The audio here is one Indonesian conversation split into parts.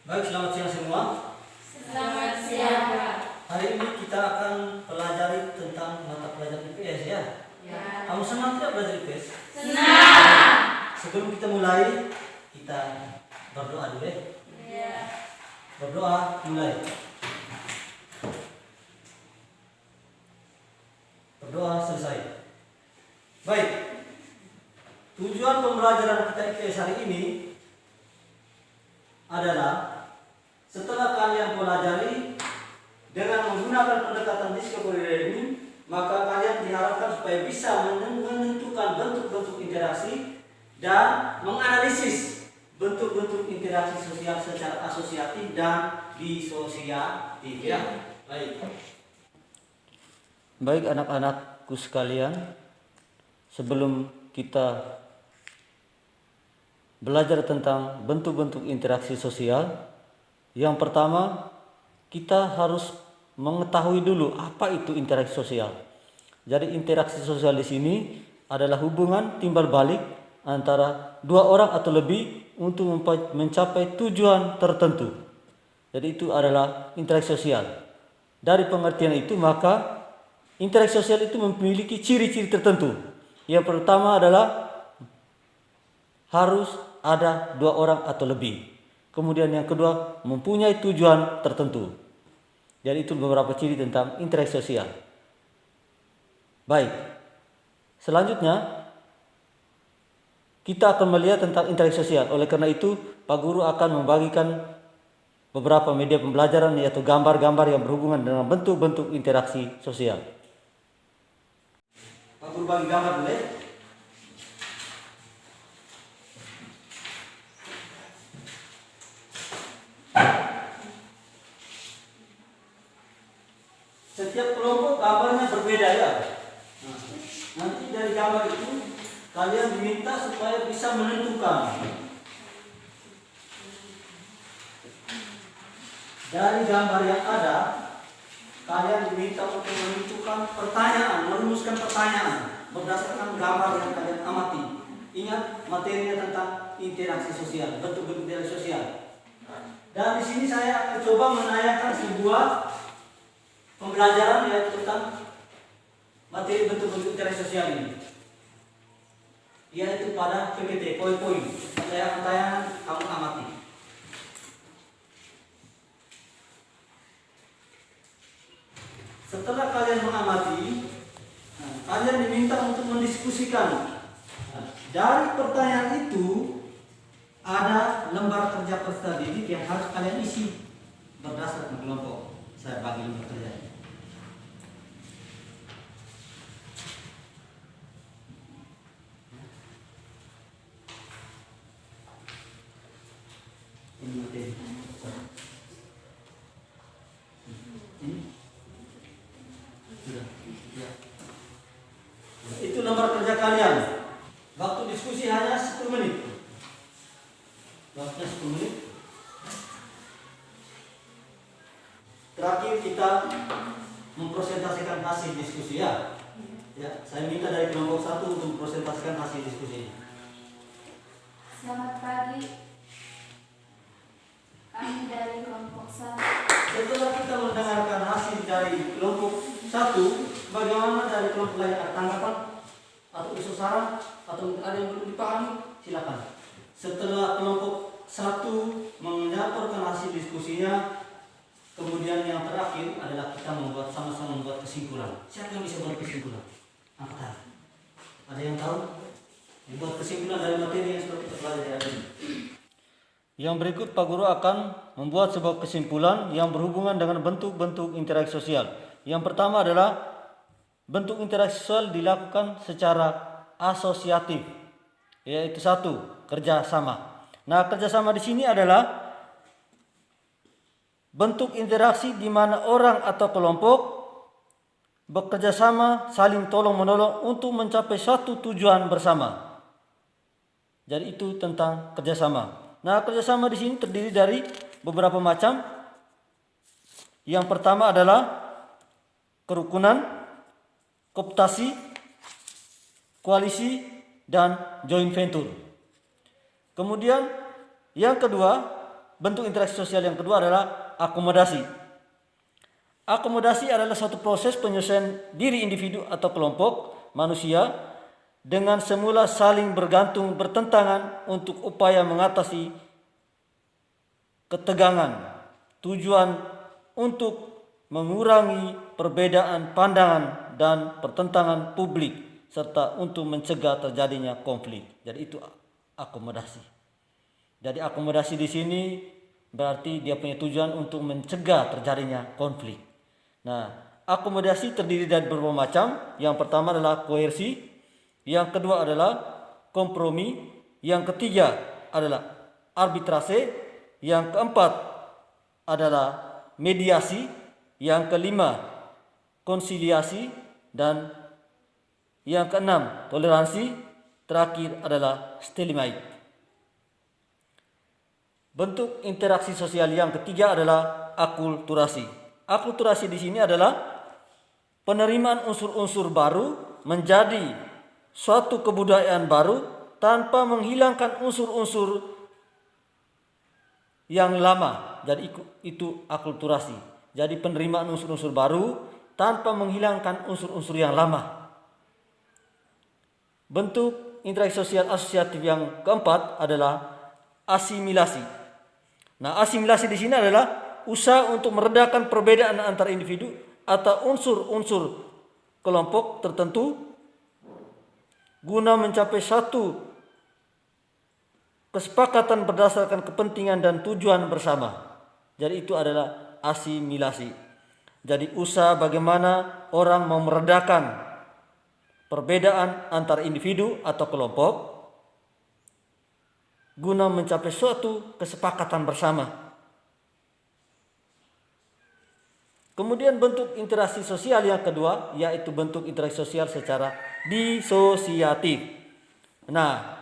Baik, selamat siang semua. Selamat siang, Pak. Hari ini kita akan pelajari tentang mata pelajaran IPS ya. Ya. Kamu senang tidak belajar IPS? Senang. Sebelum kita mulai, kita berdoa dulu ya. Ya. Berdoa, mulai. Berdoa, selesai. Baik. Tujuan pembelajaran kita IPS hari ini adalah setelah kalian pelajari dengan menggunakan pendekatan discovery learning, maka kalian diharapkan supaya bisa menentukan bentuk-bentuk interaksi dan menganalisis bentuk-bentuk interaksi sosial secara asosiatif dan disosiatif ya. Baik anak-anakku sekalian, sebelum kita belajar tentang bentuk-bentuk interaksi sosial, yang pertama kita harus mengetahui dulu apa itu interaksi sosial. Jadi interaksi sosial di sini adalah hubungan timbal balik antara dua orang atau lebih untuk mencapai tujuan tertentu. Jadi itu adalah interaksi sosial. Dari pengertian itu maka interaksi sosial itu memiliki ciri-ciri tertentu. Yang pertama adalah harus ada dua orang atau lebih. Kemudian yang kedua, mempunyai tujuan tertentu. Jadi itu beberapa ciri tentang interaksi sosial. Baik. Selanjutnya kita akan melihat tentang interaksi sosial. Oleh karena itu, Pak Guru akan membagikan beberapa media pembelajaran, yaitu gambar-gambar yang berhubungan dengan bentuk-bentuk interaksi sosial. Pak Guru bagi gambar dulu ya. Setiap kelompok gambarnya berbeda ya. Nanti dari gambar itu kalian diminta supaya bisa menentukan. Dari gambar yang ada, kalian diminta untuk menentukan pertanyaan, merumuskan pertanyaan berdasarkan gambar yang kalian amati. Ingat materinya tentang interaksi sosial, bentuk-bentuk interaksi sosial. Dan di sini saya akan coba menanyakan sebuah pembelajaran yaitu tentang materi bentuk-bentuk interaksi sosial ini, yaitu pada PPT, poin-poin. Saya akan tanya, kamu amati. Setelah kalian mengamati, kalian diminta untuk mendiskusikan. Dari pertanyaan itu ada lembar kerja peserta didik yang harus kalian isi berdasarkan kelompok. Saya bagi lembar kerja. Ini materi. Ini sudah. Ya. Itu lembar kerja kalian. Waktu diskusi hanya 10 menit. Waktunya 10 menit. Terakhir kita mempresentasikan hasil diskusi ya. Ya, saya minta dari kelompok 1 untuk mempresentasikan hasil diskusi. Selamat pagi. Kami dari kelompok 1. Setelah kita mendengarkan hasil dari kelompok 1, bagaimana dari kelompok lain? Ada tanggapan atau isu saran atau ada yang belum dipahami? Silakan. Setelah kelompok 1 menyampaikan hasil diskusinya, kemudian yang terakhir adalah kita sama-sama membuat kesimpulan. Siapa yang bisa buat kesimpulan? Angkat tangan. Ada yang tahu? Membuat kesimpulan dari materi yang sudah kita pelajari hari ini. Yang berikut Pak Guru akan membuat sebuah kesimpulan yang berhubungan dengan bentuk-bentuk interaksi sosial. Yang pertama adalah bentuk interaksi sosial dilakukan secara asosiatif, yaitu 1, kerjasama. Nah, kerjasama di sini adalah bentuk interaksi di mana orang atau kelompok bekerja sama, saling tolong-menolong untuk mencapai suatu tujuan bersama. Jadi itu tentang kerjasama. Nah, kerjasama di sini terdiri dari beberapa macam. Yang pertama adalah kerukunan, kooptasi, koalisi, dan joint venture. Kemudian yang kedua bentuk interaksi sosial yang kedua adalah akomodasi. Akomodasi adalah suatu proses penyesuaian diri individu atau kelompok manusia dengan semula saling bergantung bertentangan untuk upaya mengatasi ketegangan. Tujuan untuk mengurangi perbedaan pandangan dan pertentangan publik serta untuk mencegah terjadinya konflik. Jadi itu akomodasi. Jadi akomodasi di sini berarti dia punya tujuan untuk mencegah terjadinya konflik. Nah, akomodasi terdiri dari beberapa macam. Yang pertama adalah koersi, yang kedua adalah kompromi, yang ketiga adalah arbitrase, yang keempat adalah mediasi, yang kelima konsiliasi, dan yang keenam toleransi, terakhir adalah stalemate. Bentuk interaksi sosial yang ketiga adalah akulturasi. Akulturasi di sini adalah penerimaan unsur-unsur baru menjadi suatu kebudayaan baru tanpa menghilangkan unsur-unsur yang lama. Jadi itu akulturasi. Jadi penerimaan unsur-unsur baru tanpa menghilangkan unsur-unsur yang lama. Bentuk interaksi sosial asosiatif yang keempat adalah asimilasi. Nah, asimilasi di sini adalah usaha untuk meredakan perbedaan antar individu atau unsur-unsur kelompok tertentu guna mencapai satu kesepakatan berdasarkan kepentingan dan tujuan bersama. Jadi itu adalah asimilasi. Jadi usaha bagaimana orang mau meredakan perbedaan antar individu atau kelompok guna mencapai suatu kesepakatan bersama. Kemudian bentuk interaksi sosial yang kedua yaitu bentuk interaksi sosial secara disosiatif. Nah,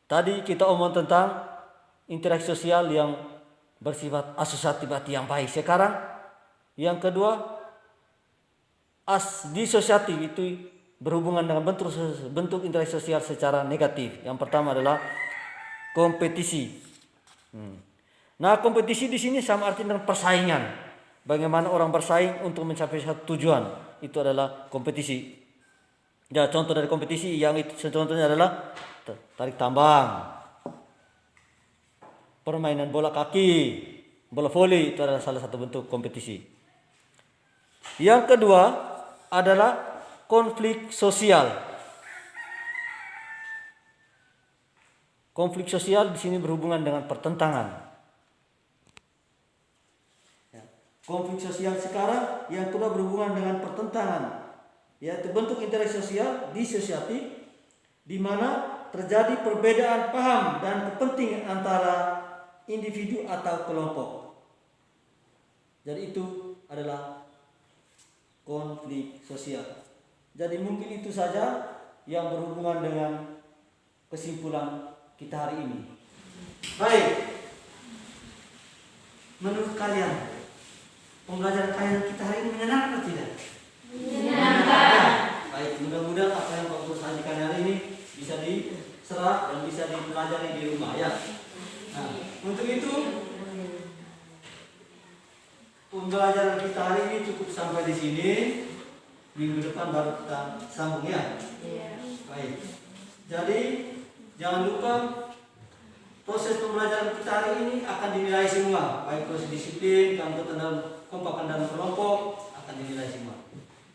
tadi kita omong tentang interaksi sosial yang bersifat asosiatif arti yang baik. Sekarang yang kedua disosiatif, itu berhubungan dengan bentuk interaksi sosial secara negatif. Yang pertama adalah kompetisi. Nah, kompetisi di sini sama arti dengan persaingan. Bagaimana orang bersaing untuk mencapai satu tujuan, itu adalah kompetisi. Ya, contoh dari kompetisi yang itu contohnya adalah tarik tambang, permainan bola kaki, bola voli, itu adalah salah satu bentuk kompetisi. Yang kedua adalah konflik sosial. Konflik sosial di sini berhubungan dengan pertentangan. Konflik sosial sekarang yang kedua berhubungan dengan pertentangan, yaitu bentuk interaksi sosial disosiatif di mana terjadi perbedaan paham dan kepentingan antara individu atau kelompok. Jadi itu adalah konflik sosial. Jadi mungkin itu saja yang berhubungan dengan kesimpulan kita hari ini. Baik, menurut kalian pembelajaran kalian kita hari ini menyenangkan atau tidak? Menyenangkan. Baik, mudah-mudahan apa yang Pak sajikan hari ini bisa diserap dan bisa dipelajari di rumah ya. Nah, untuk itu pembelajaran kita hari ini cukup sampai di sini. Minggu depan baru kita sambung ya. Baik. Jadi jangan lupa proses pembelajaran kita hari ini akan dinilai semua, baik proses disiplin, kekompakan dalam kelompok akan dinilai semua.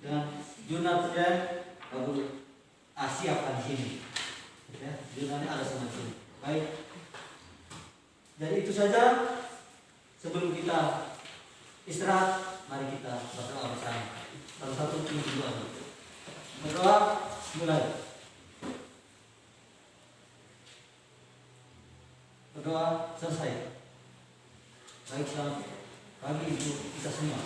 Dengan jurnal penilaian baru siapkan di sini. Ya, jurnalnya ada semua di sini. Baik. Jadi itu saja. Sebelum kita istirahat, mari kita berdoa bersama. Salah satu pintu doa. Berdoa mulai. Berdoa selesai. Baik, selamat pagi untuk kita semua.